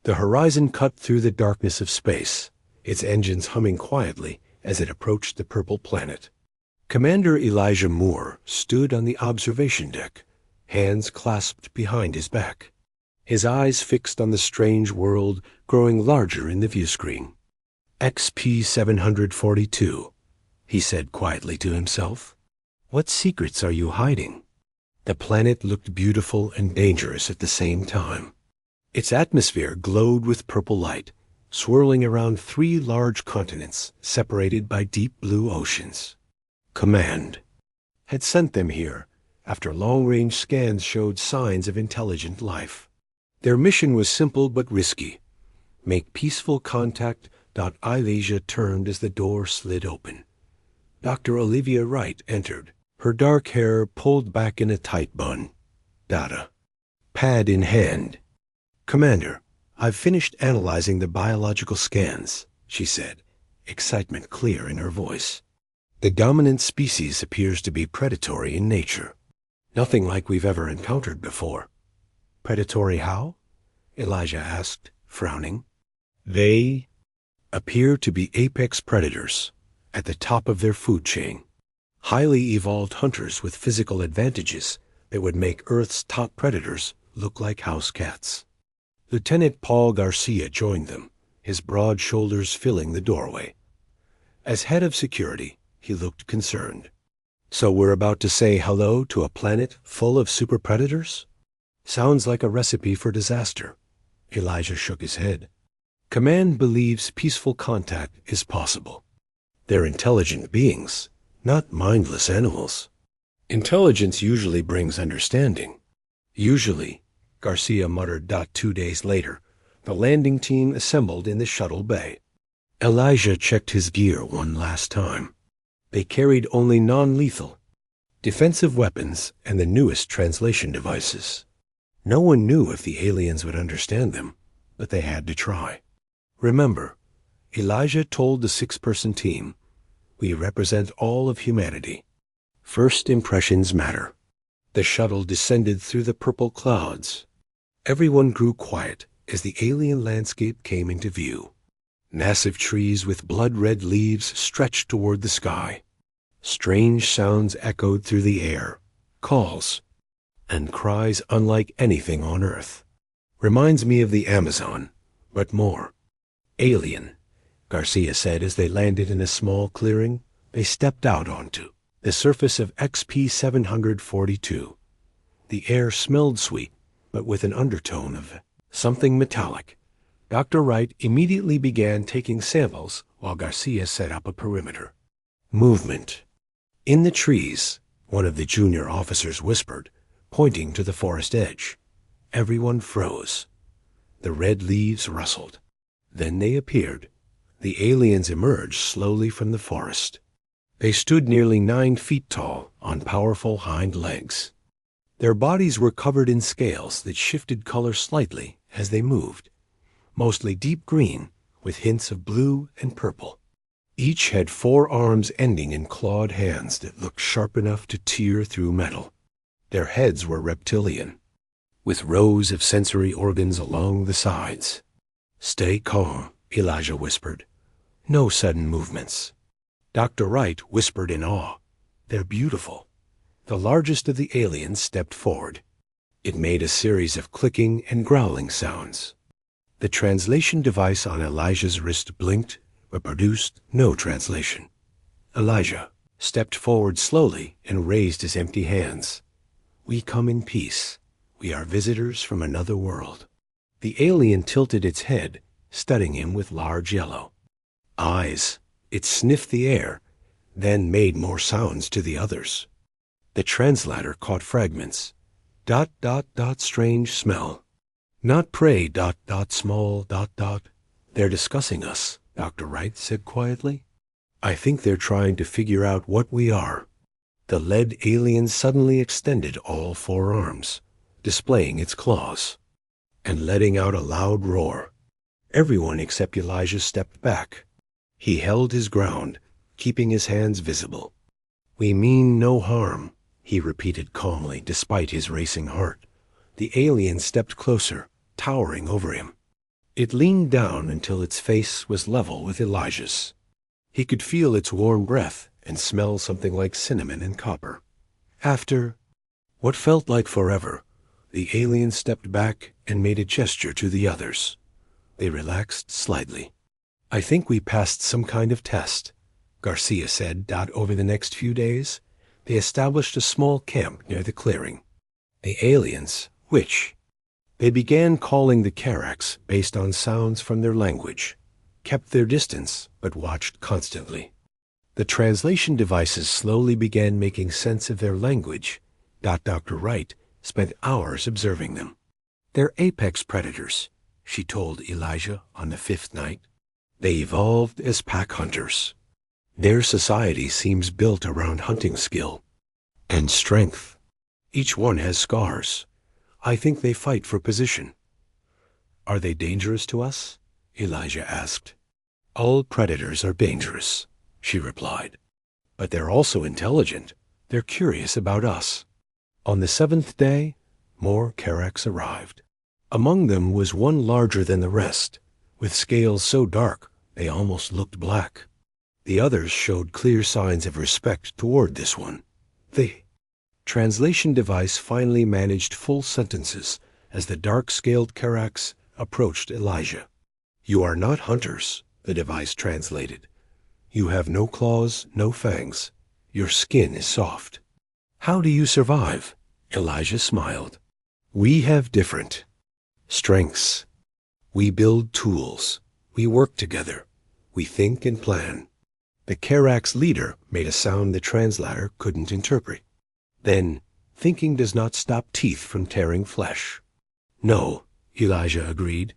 The horizon cut through the darkness of space, its engines humming quietly as it approached the purple planet. Commander Elijah Moore stood on the observation deck, hands clasped behind his back, his eyes fixed on the strange world growing larger in the viewscreen. XP-742, he said quietly to himself. What secrets are you hiding? The planet looked beautiful and dangerous at the same time. Its atmosphere glowed with purple light, swirling around 3 large continents separated by deep blue oceans. Command had sent them here after long-range scans showed signs of intelligent life. Their mission was simple but risky. Make peaceful contact. Elijah turned as the door slid open. Dr. Olivia Wright entered, her dark hair pulled back in a tight bun. Data pad in hand. Commander, I've finished analyzing the biological scans, she said, excitement clear in her voice. The dominant species appears to be predatory in nature. Nothing like we've ever encountered before. Predatory how? Elijah asked, frowning. They appear to be apex predators, at the top of their food chain. Highly evolved hunters with physical advantages that would make Earth's top predators look like house cats. Lieutenant Paul Garcia joined them, his broad shoulders filling the doorway. As head of security, he looked concerned. So we're about to say hello to a planet full of super predators? Sounds like a recipe for disaster. Elijah shook his head. Command believes peaceful contact is possible. They're intelligent beings, not mindless animals. Intelligence usually brings understanding. Usually, Garcia muttered. 2 days later, the landing team assembled in the shuttle bay. Elijah checked his gear one last time. They carried only non-lethal, defensive weapons and the newest translation devices. No one knew if the aliens would understand them, but they had to try. Remember, Elijah told the 6-person team, we represent all of humanity. First impressions matter. The shuttle descended through the purple clouds. Everyone grew quiet as the alien landscape came into view. Massive trees with blood-red leaves stretched toward the sky. Strange sounds echoed through the air, calls, and cries unlike anything on Earth. Reminds me of the Amazon, but more. Alien, Garcia said as they landed in a small clearing they stepped out onto, the surface of XP-742. The air smelled sweet, but with an undertone of something metallic. Dr. Wright immediately began taking samples while Garcia set up a perimeter. Movement. In the trees, one of the junior officers whispered, pointing to the forest edge. Everyone froze. The red leaves rustled. Then they appeared. The aliens emerged slowly from the forest. They stood nearly 9 feet tall on powerful hind legs. Their bodies were covered in scales that shifted color slightly as they moved, mostly deep green with hints of blue and purple. Each had 4 arms ending in clawed hands that looked sharp enough to tear through metal. Their heads were reptilian, with rows of sensory organs along the sides. Stay calm, Elijah whispered. No sudden movements. Dr. Wright whispered in awe. They're beautiful. The largest of the aliens stepped forward. It made a series of clicking and growling sounds. The translation device on Elijah's wrist blinked, but produced no translation. Elijah stepped forward slowly and raised his empty hands. We come in peace. We are visitors from another world. The alien tilted its head, studying him with large yellow eyes. It sniffed the air, then made more sounds to the others. The translator caught fragments. ... strange smell. Not prey ... small ... They're discussing us, Dr. Wright said quietly. I think they're trying to figure out what we are. The lead alien suddenly extended all 4 arms, displaying its claws, and letting out a loud roar. Everyone except Elijah stepped back. He held his ground, keeping his hands visible. We mean no harm, he repeated calmly despite his racing heart. The alien stepped closer, towering over him. It leaned down until its face was level with Elijah's. He could feel its warm breath and smell something like cinnamon and copper. After what felt like forever, the alien stepped back and made a gesture to the others. They relaxed slightly. "I think we passed some kind of test," Garcia said. Over the next few days, they established a small camp near the clearing. The aliens, which they began calling the Karax based on sounds from their language, kept their distance but watched constantly. The translation devices slowly began making sense of their language. Dr. Wright spent hours observing them. "They're apex predators," she told Elijah on the 5th night. "They evolved as pack hunters. Their society seems built around hunting skill and strength. Each one has scars. I think they fight for position." "Are they dangerous to us?" Elijah asked. "All predators are dangerous," she replied. "But they're also intelligent. They're curious about us." On the 7th day, more Karax arrived. Among them was one larger than the rest, with scales so dark they almost looked black. The others showed clear signs of respect toward this one. The translation device finally managed full sentences as the dark-scaled Karax approached Elijah. "You are not hunters," the device translated. "You have no claws, no fangs. Your skin is soft." "How do you survive?" Elijah smiled. "We have different strengths. We build tools. We work together. We think and plan." The Karax leader made a sound the translator couldn't interpret. Then, "Thinking does not stop teeth from tearing flesh." "No," Elijah agreed,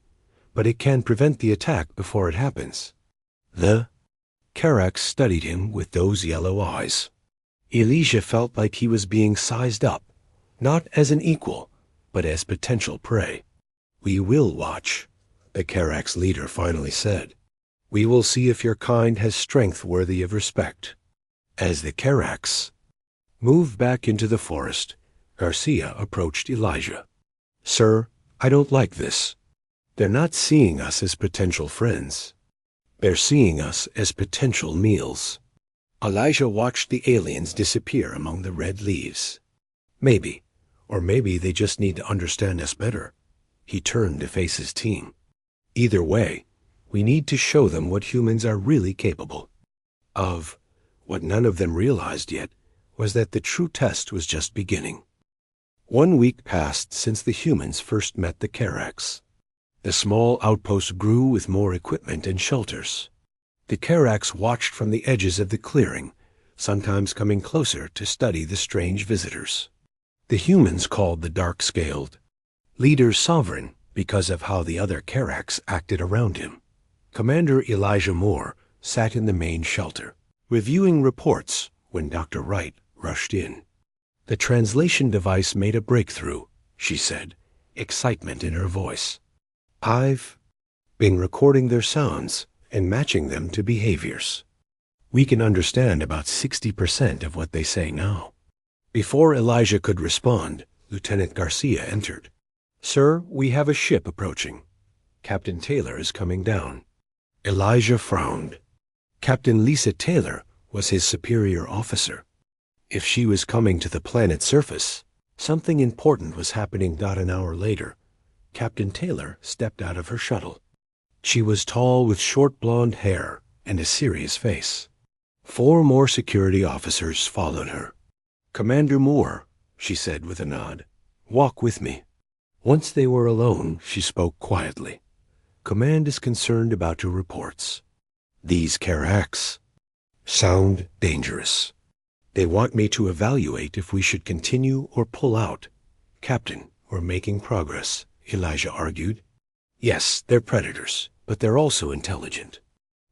"but it can prevent the attack before it happens." The Karax studied him with those yellow eyes. Elijah felt like he was being sized up, not as an equal, but as potential prey. "We will watch," the Karax leader finally said. "We will see if your kind has strength worthy of respect." As the Karax moved back into the forest, Garcia approached Elijah. "Sir, I don't like this. They're not seeing us as potential friends. They're seeing us as potential meals." Elijah watched the aliens disappear among the red leaves. "Maybe, or maybe they just need to understand us better." He turned to face his team. "Either way, we need to show them what humans are really capable of." What none of them realized yet was that the true test was just beginning. 1 week passed since the humans first met the Karax. The small outpost grew with more equipment and shelters. The Karax watched from the edges of the clearing, sometimes coming closer to study the strange visitors. The humans called the dark-scaled leader sovereign because of how the other Karax acted around him. Commander Elijah Moore sat in the main shelter, reviewing reports when Dr. Wright rushed in. "The translation device made a breakthrough," she said, excitement in her voice. "I've been recording their sounds and matching them to behaviors. We can understand about 60% of what they say now." Before Elijah could respond, Lieutenant Garcia entered. "Sir, we have a ship approaching. Captain Taylor is coming down." Elijah frowned. Captain Lisa Taylor was his superior officer. If she was coming to the planet's surface, something important was happening. An hour later, Captain Taylor stepped out of her shuttle. She was tall with short blonde hair and a serious face. 4 more security officers followed her. "Commander Moore," she said with a nod, "walk with me." Once they were alone, she spoke quietly. "Command is concerned about your reports. These Karax sound dangerous. They want me to evaluate if we should continue or pull out." "Captain, we're making progress," Elijah argued. "Yes, they're predators, but they're also intelligent.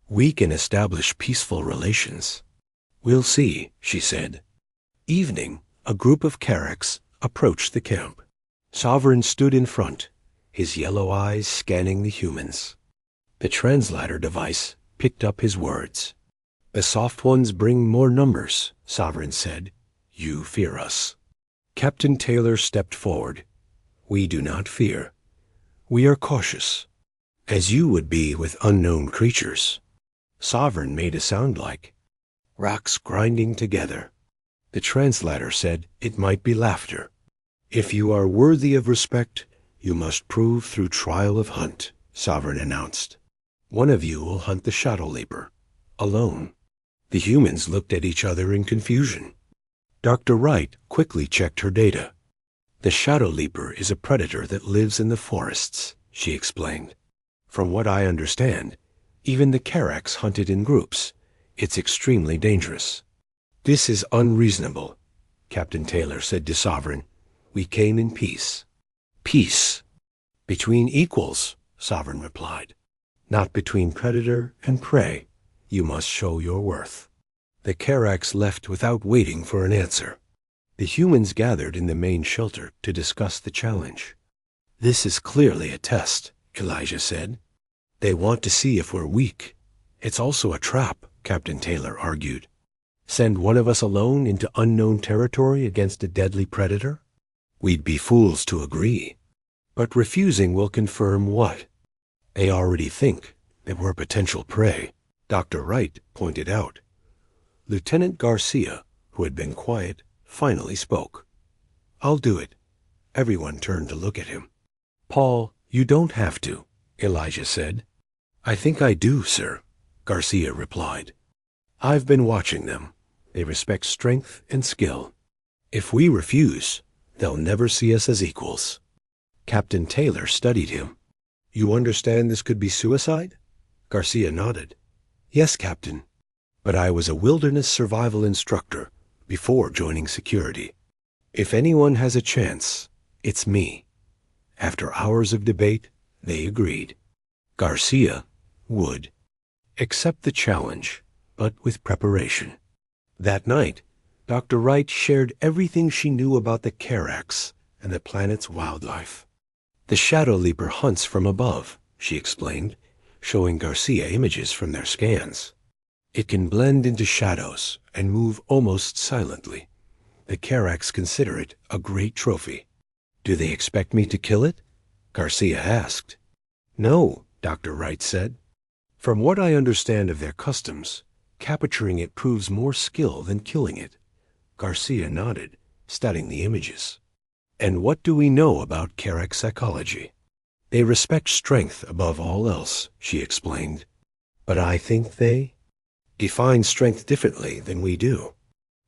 We can establish peaceful relations." "We'll see," she said. Evening, a group of Karax approached the camp. Sovereign stood in front, his yellow eyes scanning the humans. The translator device picked up his words. "The soft ones bring more numbers," Sovereign said. "You fear us." Captain Taylor stepped forward. "We do not fear. We are cautious." as you would be with unknown creatures. Sovereign made a sound like rocks grinding together. The translator said it might be laughter. If you are worthy of respect, you must prove through trial of hunt, Sovereign announced. One of you will hunt the Shadow Leaper, alone. The humans looked at each other in confusion. Dr. Wright quickly checked her data. The Shadow Leaper is a predator that lives in the forests, she explained. From what I understand, even the Karax hunt it in groups. It's extremely dangerous. This is unreasonable, Captain Taylor said to Sovereign. We came in peace. Peace. Between equals, Sovereign replied. Not between predator and prey. You must show your worth. The Karax left without waiting for an answer. The humans gathered in the main shelter to discuss the challenge. This is clearly a test, Elijah said. They want to see if we're weak. It's also a trap, Captain Taylor argued. Send one of us alone into unknown territory against a deadly predator? We'd be fools to agree. But refusing will confirm what? They already think that we're potential prey, Dr. Wright pointed out. Lieutenant Garcia, who had been quiet, finally spoke. I'll do it. Everyone turned to look at him. Paul, you don't have to, Elijah said. I think I do, sir, Garcia replied. I've been watching them. They respect strength and skill. If we refuse, they'll never see us as equals. Captain Taylor studied him. You understand this could be suicide? Garcia nodded. Yes, Captain. But I was a wilderness survival instructor before joining security. If anyone has a chance, it's me. After hours of debate, they agreed. Garcia would accept the challenge, but with preparation. That night, Dr. Wright shared everything she knew about the Karax and the planet's wildlife. The Shadow Leaper hunts from above, she explained, showing Garcia images from their scans. It can blend into shadows and move almost silently. The Karax consider it a great trophy. Do they expect me to kill it? Garcia asked. No, Dr. Wright said. From what I understand of their customs, capturing it proves more skill than killing it. Garcia nodded, studying the images. And what do we know about Karax psychology? They respect strength above all else, she explained. But I think they define strength differently than we do.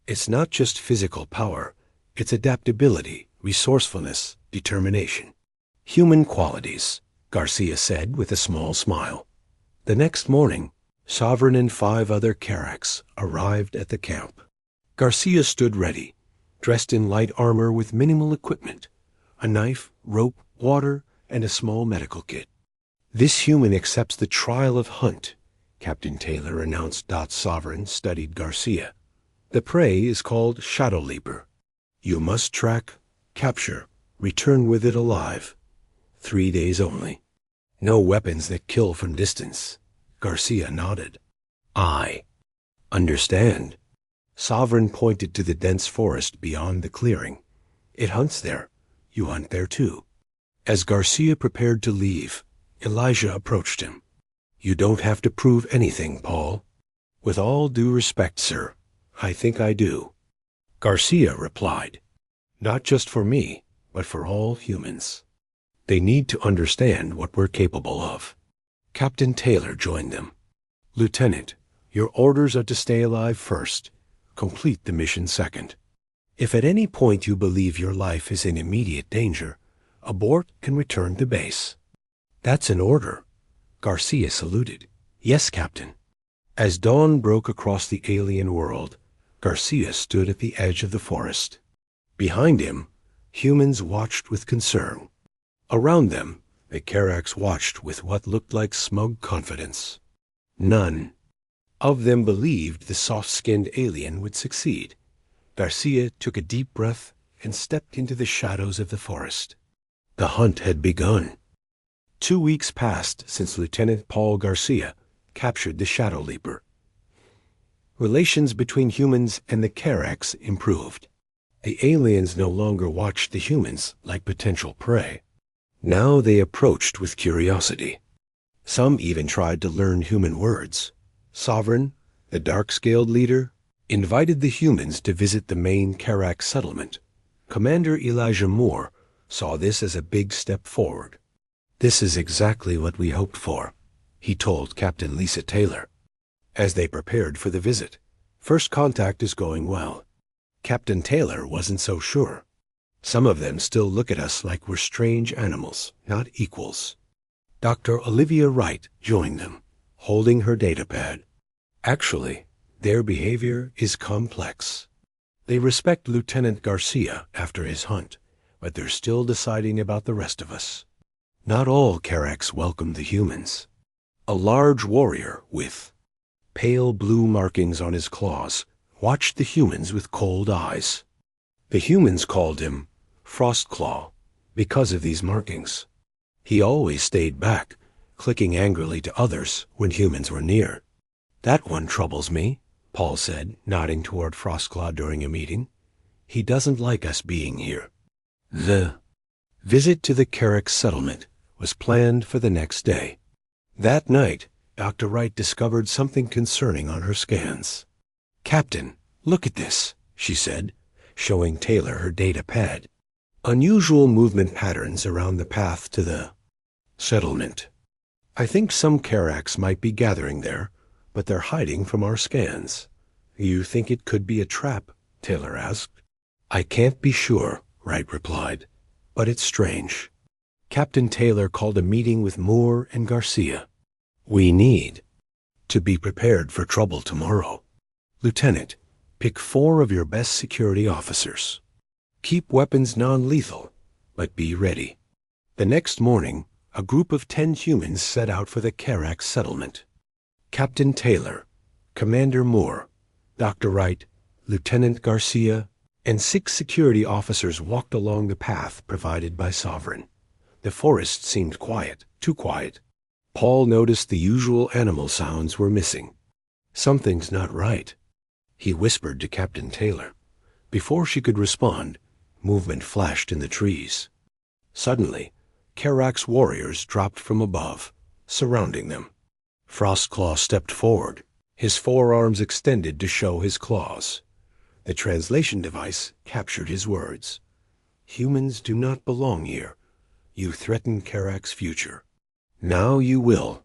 It's not just physical power, it's adaptability, resourcefulness, determination. Human qualities, Garcia said with a small smile. The next morning, Sovereign and 5 other Karax arrived at the camp. Garcia stood ready, dressed in light armor with minimal equipment, a knife, rope, water, and a small medical kit. This human accepts the trial of hunt, Captain Taylor announced. Sovereign studied Garcia. The prey is called Shadow Leaper. You must track, capture, return with it alive. 3 days only. No weapons that kill from distance. Garcia nodded. I understand. Sovereign pointed to the dense forest beyond the clearing. It hunts there. You hunt there too. As Garcia prepared to leave, Elijah approached him. You don't have to prove anything, Paul. With all due respect, sir, I think I do. Garcia replied. Not just for me, but for all humans. They need to understand what we're capable of. Captain Taylor joined them. Lieutenant, your orders are to stay alive first. Complete the mission second. If at any point you believe your life is in immediate danger, abort and return to base. That's an order. Garcia saluted. Yes, Captain. As dawn broke across the alien world, Garcia stood at the edge of the forest. Behind him, humans watched with concern. Around them, the Karax watched with what looked like smug confidence. None of them believed the soft-skinned alien would succeed. Garcia took a deep breath and stepped into the shadows of the forest. The hunt had begun. 2 weeks passed since Lieutenant Paul Garcia captured the Shadow Leaper. Relations between humans and the Karax improved. The aliens no longer watched the humans like potential prey. Now they approached with curiosity. Some even tried to learn human words. Sovereign, the dark-scaled leader, invited the humans to visit the main Karak settlement. Commander Elijah Moore saw this as a big step forward. "This is exactly what we hoped for," he told Captain Lisa Taylor. As they prepared for the visit, first contact is going well. Captain Taylor wasn't so sure. "Some of them still look at us like we're strange animals, not equals." Dr. Olivia Wright joined them, holding her datapad. "Actually, their behavior is complex. They respect Lieutenant Garcia after his hunt, but they're still deciding about the rest of us. Not all Karaks welcome the humans." A large warrior with pale blue markings on his claws watched the humans with cold eyes. The humans called him Frostclaw because of these markings. He always stayed back, clicking angrily to others when humans were near. "That one troubles me," Paul said, nodding toward Frostclaw during a meeting. "He doesn't like us being here." The visit to the Karak settlement was planned for the next day. That night, Dr. Wright discovered something concerning on her scans. "Captain, look at this," she said, showing Taylor her data pad. "Unusual movement patterns around the path to the settlement. I think some Karaks might be gathering there, but they're hiding from our scans." "You think it could be a trap?" Taylor asked. "I can't be sure," Wright replied, "but it's strange." Captain Taylor called a meeting with Moore and Garcia. "We need to be prepared for trouble tomorrow. Lieutenant, pick 4 of your best security officers. Keep weapons non-lethal, but be ready." The next morning, a group of 10 humans set out for the Karak settlement. Captain Taylor, Commander Moore, Dr. Wright, Lieutenant Garcia, and 6 security officers walked along the path provided by Sovereign. The forest seemed quiet, too quiet. Paul noticed the usual animal sounds were missing. "Something's not right," he whispered to Captain Taylor. Before she could respond, movement flashed in the trees. Suddenly, Karak's warriors dropped from above, surrounding them. Frostclaw stepped forward, his forearms extended to show his claws. The translation device captured his words. "Humans do not belong here. You threaten Karak's future. Now you will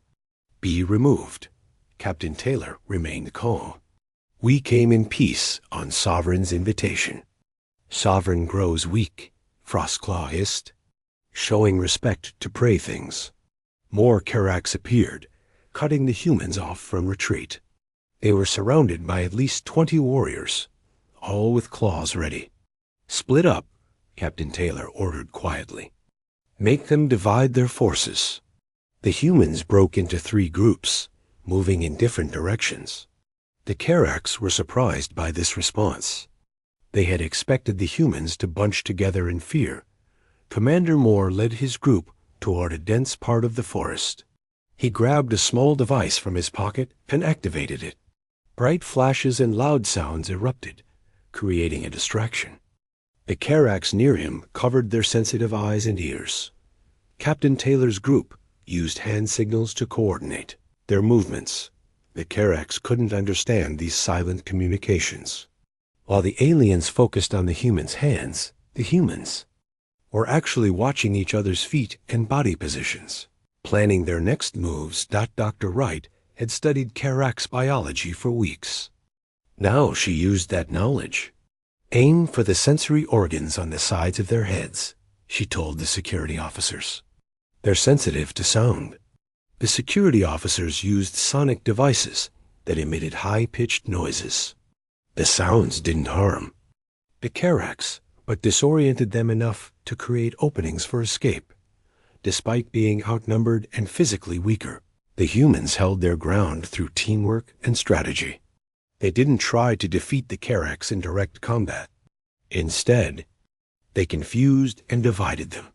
be removed." Captain Taylor remained calm. "We came in peace on Sovereign's invitation." "Sovereign grows weak," Frostclaw hissed, showing respect to prey things. More Karaks appeared, cutting the humans off from retreat. They were surrounded by at least 20 warriors, all with claws ready. "Split up," Captain Taylor ordered quietly. "Make them divide their forces." The humans broke into 3 groups, moving in different directions. The Karaks were surprised by this response. They had expected the humans to bunch together in fear. Commander Moore led his group toward a dense part of the forest. He grabbed a small device from his pocket and activated it. Bright flashes and loud sounds erupted, creating a distraction. The Karaks near him covered their sensitive eyes and ears. Captain Taylor's group used hand signals to coordinate their movements. The Karaks couldn't understand these silent communications. While the aliens focused on the humans' hands, the humans were actually watching each other's feet and body positions, planning their next moves. Dr. Wright had studied Karak's biology for weeks. Now she used that knowledge. "Aim for the sensory organs on the sides of their heads," she told the security officers. "They're sensitive to sound." The security officers used sonic devices that emitted high-pitched noises. The sounds didn't harm the Karaks, but disoriented them enough to create openings for escape. Despite being outnumbered and physically weaker, the humans held their ground through teamwork and strategy. They didn't try to defeat the Karaks in direct combat. Instead, they confused and divided them.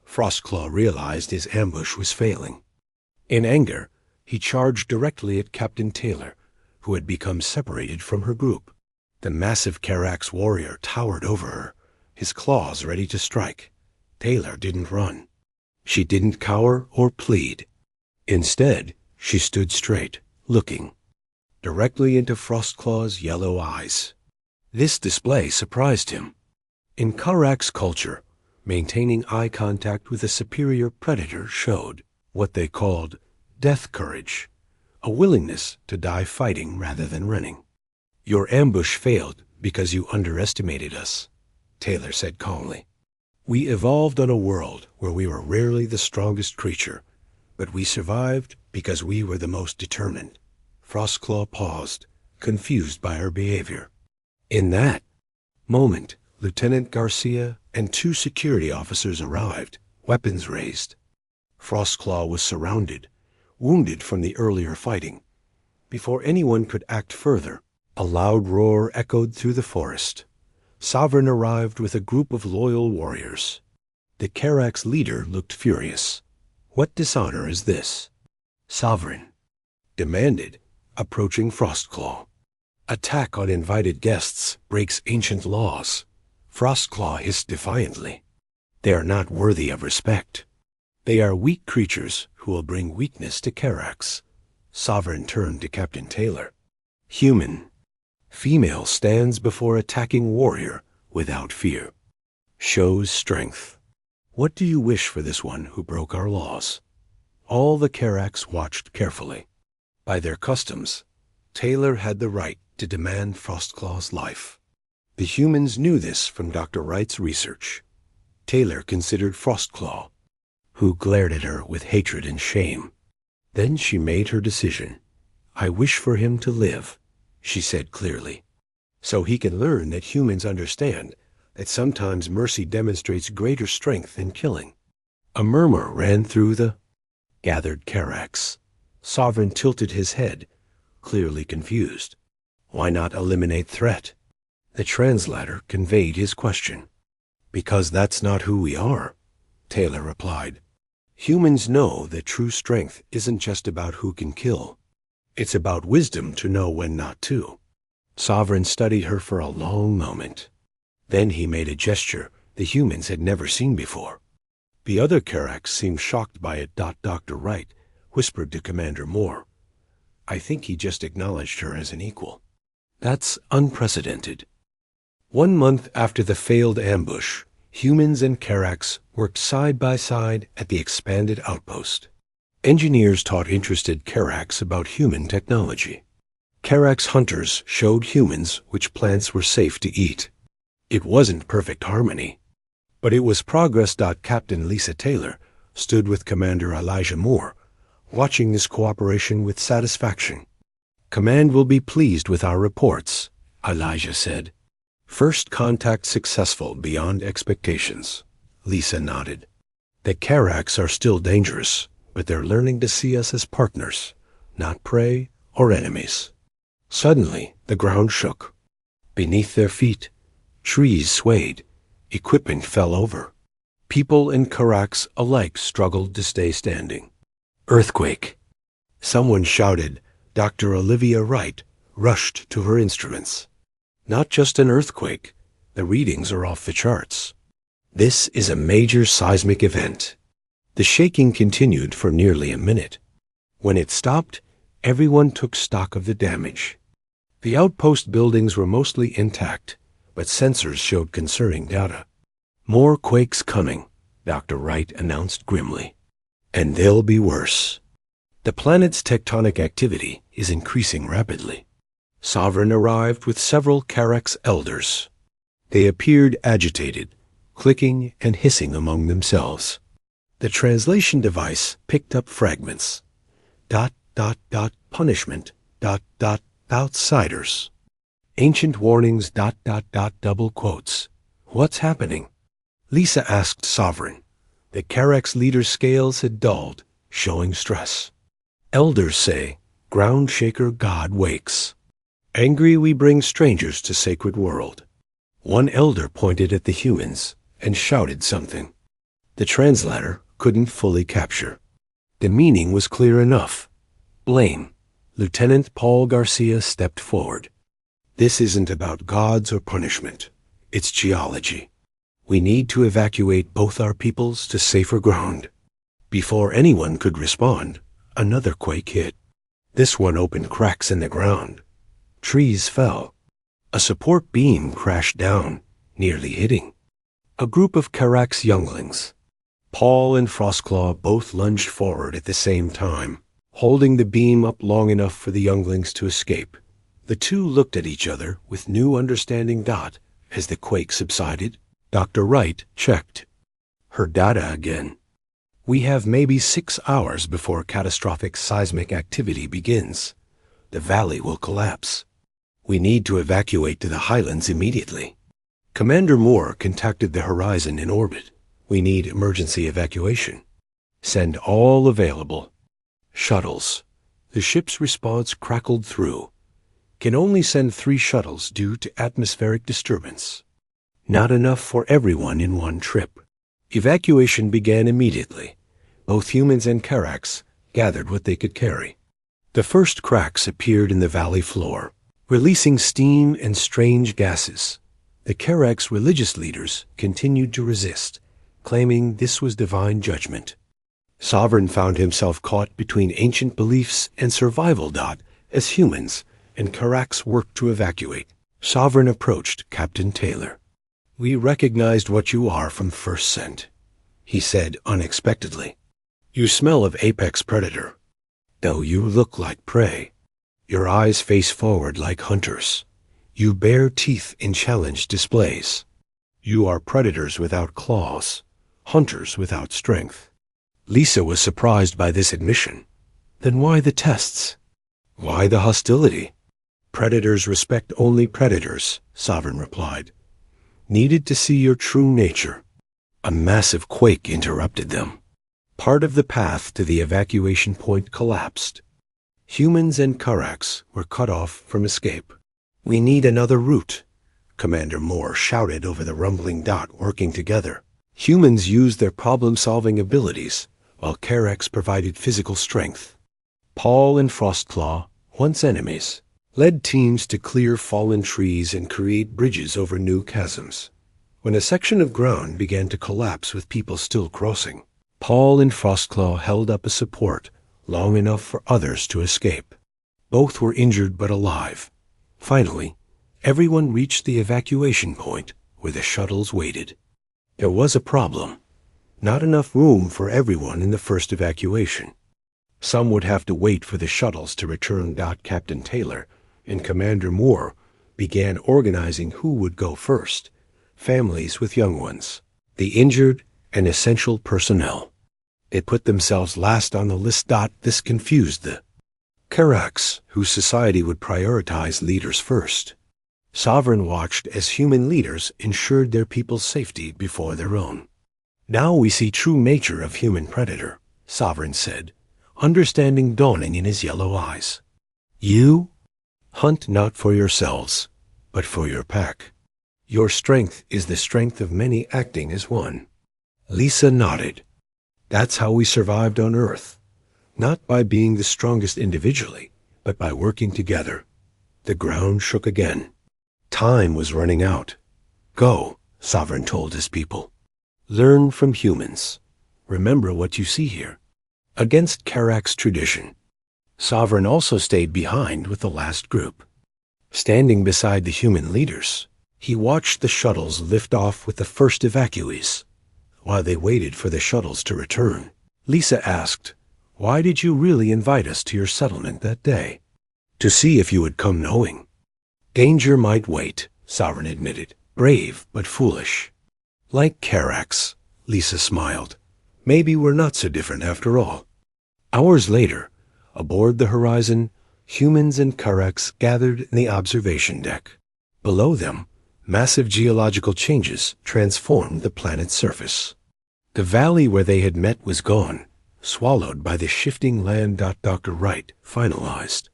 Frostclaw realized his ambush was failing. In anger, he charged directly at Captain Taylor, who had become separated from her group. The massive Karak's warrior towered over her, his claws ready to strike. Taylor didn't run. She didn't cower or plead. Instead, she stood straight, looking directly into Frostclaw's yellow eyes. This display surprised him. In Karak's culture, maintaining eye contact with a superior predator showed what they called death courage, a willingness to die fighting rather than running. "Your ambush failed because you underestimated us," Taylor said calmly. "We evolved on a world where we were rarely the strongest creature, but we survived because we were the most determined." Frostclaw paused, confused by her behavior. In that moment, Lieutenant Garcia and 2 security officers arrived, weapons raised. Frostclaw was surrounded, wounded from the earlier fighting. Before anyone could act further, a loud roar echoed through the forest. Sovereign arrived with a group of loyal warriors. The Karak's leader looked furious. "What dishonor is this?" Sovereign demanded, approaching Frostclaw. "Attack on invited guests breaks ancient laws." Frostclaw hissed defiantly. "They are not worthy of respect. They are weak creatures who will bring weakness to Karaks." Sovereign turned to Captain Taylor. "Human. Female stands before attacking warrior without fear. Shows strength. What do you wish for this one who broke our laws?" All the Karaks watched carefully. By their customs, Taylor had the right to demand Frostclaw's life. The humans knew this from Dr. Wright's research. Taylor considered Frostclaw, who glared at her with hatred and shame. Then she made her decision. "I wish for him to live," she said clearly, "so he can learn that humans understand that sometimes mercy demonstrates greater strength than killing." A murmur ran through the gathered Karaks. Sovereign tilted his head, clearly confused. "Why not eliminate threat?" The translator conveyed his question. "Because that's not who we are," Taylor replied. "Humans know that true strength isn't just about who can kill. It's about wisdom to know when not to." Sovereign studied her for a long moment. Then he made a gesture the humans had never seen before. The other Karaks seemed shocked by it. Dr. Wright whispered to Commander Moore, "I think he just acknowledged her as an equal." That's unprecedented. 1 month after the failed ambush, humans and Karaks worked side by side at the expanded outpost. Engineers taught interested Karaks about human technology. Karaks hunters showed humans which plants were safe to eat. It wasn't perfect harmony, but it was progress. Captain Lisa Taylor stood with Commander Elijah Moore, watching this cooperation with satisfaction. "Command will be pleased with our reports," Elijah said. "First contact successful beyond expectations." Lisa nodded. "The Karaks are still dangerous, but they're learning to see us as partners, not prey or enemies." Suddenly, the ground shook. Beneath their feet, trees swayed, equipment fell over. People and Karaks alike struggled to stay standing. "Earthquake!" Someone shouted. Dr. Olivia Wright rushed to her instruments. "Not just an earthquake. The readings are off the charts. This is a major seismic event." The shaking continued for nearly a minute. When it stopped, everyone took stock of the damage. The outpost buildings were mostly intact, but sensors showed concerning data. "More quakes coming," Dr. Wright announced grimly. "And they'll be worse." The planet's tectonic activity is increasing rapidly. Sovereign arrived with several Karaks elders. They appeared agitated, clicking and hissing among themselves. The translation device picked up fragments. ... punishment ... outsiders. Ancient warnings ... double quotes. What's happening? Lisa asked Sovereign. The Karaks leader's scales had dulled, showing stress. Elders say, ground shaker God wakes. Angry we bring strangers to sacred world. One elder pointed at the humans and shouted something. The translator couldn't fully capture. The meaning was clear enough. Blame. Lieutenant Paul Garcia stepped forward. This isn't about gods or punishment. It's geology. We need to evacuate both our peoples to safer ground. Before anyone could respond, Another quake hit. This one opened cracks in the ground. Trees fell. A support beam crashed down, nearly hitting a group of Karak's younglings. Paul and Frostclaw both lunged forward at the same time, holding the beam up long enough for the younglings to escape. The two looked at each other with new understanding. As the quake subsided, Dr. Wright checked her data again. We have maybe 6 hours before catastrophic seismic activity begins. The valley will collapse. We need to evacuate to the highlands immediately. Commander Moore contacted the Horizon in orbit. We need emergency evacuation. Send all available shuttles. The ship's response crackled through. Can only send 3 shuttles due to atmospheric disturbance. Not enough for everyone in one trip. Evacuation began immediately. Both humans and Karaks gathered what they could carry. The first cracks appeared in the valley floor, releasing steam and strange gases. The Karaks' religious leaders continued to resist, claiming this was divine judgment. Sovereign found himself caught between ancient beliefs and survival. As humans and Karaks worked to evacuate, Sovereign approached Captain Taylor. We recognized what you are from first scent, he said unexpectedly. You smell of apex predator, though you look like prey. Your eyes face forward like hunters. You bare teeth in challenge displays. You are predators without claws, hunters without strength. Lisa was surprised by this admission. Then why the tests? Why the hostility? Predators respect only predators, Sovereign replied. Needed to see your true nature. A massive quake interrupted them. Part of the path to the evacuation point collapsed. Humans and Karaks were cut off from escape. We need another route, Commander Moore shouted over the rumbling. Working together, humans used their problem-solving abilities, while Karaks provided physical strength. Paul and Frostclaw, once enemies, led teams to clear fallen trees and create bridges over new chasms. When a section of ground began to collapse with people still crossing, Paul and Frostclaw held up a support long enough for others to escape. Both were injured but alive. Finally, everyone reached the evacuation point where the shuttles waited. There was a problem. Not enough room for everyone in the first evacuation. Some would have to wait for the shuttles to return. Captain Taylor and Commander Moore began organizing who would go first. Families with young ones, the injured, and essential personnel. They put themselves last on the list. This confused the Karaks, whose society would prioritize leaders first. Sovereign watched as human leaders ensured their people's safety before their own. Now we see true nature of human predator, Sovereign said, understanding dawning in his yellow eyes. You hunt not for yourselves, but for your pack. Your strength is the strength of many acting as one. Lisa nodded. That's how we survived on Earth. Not by being the strongest individually, but by working together. The ground shook again. Time was running out. Go, Sovereign told his people. Learn from humans. Remember what you see here. Against Karak's tradition, Sovereign also stayed behind with the last group. Standing beside the human leaders, he watched the shuttles lift off with the first evacuees. While they waited for the shuttles to return, Lisa asked, "Why did you really invite us to your settlement that day?" "To see if you would come knowing." "Danger might wait," Sovereign admitted. "Brave, but foolish." "Like Karaks," Lisa smiled. "Maybe we're not so different after all." Hours later, aboard the Horizon, humans and Karaks gathered in the observation deck. Below them, massive geological changes transformed the planet's surface. The valley where they had met was gone, swallowed by the shifting land. Dr. Wright finalized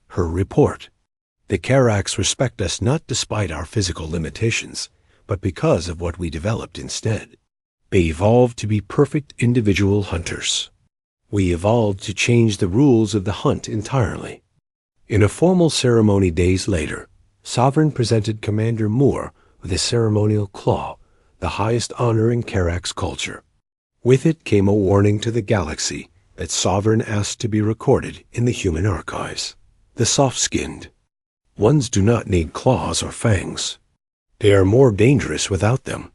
her report. "The Karaks respect us not despite our physical limitations, but because of what we developed instead. They evolved to be perfect individual hunters. We evolved to change the rules of the hunt entirely." In a formal ceremony days later, Sovereign presented Commander Moore with a ceremonial claw, the highest honor in Karak's culture. With it came a warning to the galaxy that Sovereign asked to be recorded in the human archives. The soft-skinned ones do not need claws or fangs. They are more dangerous without them.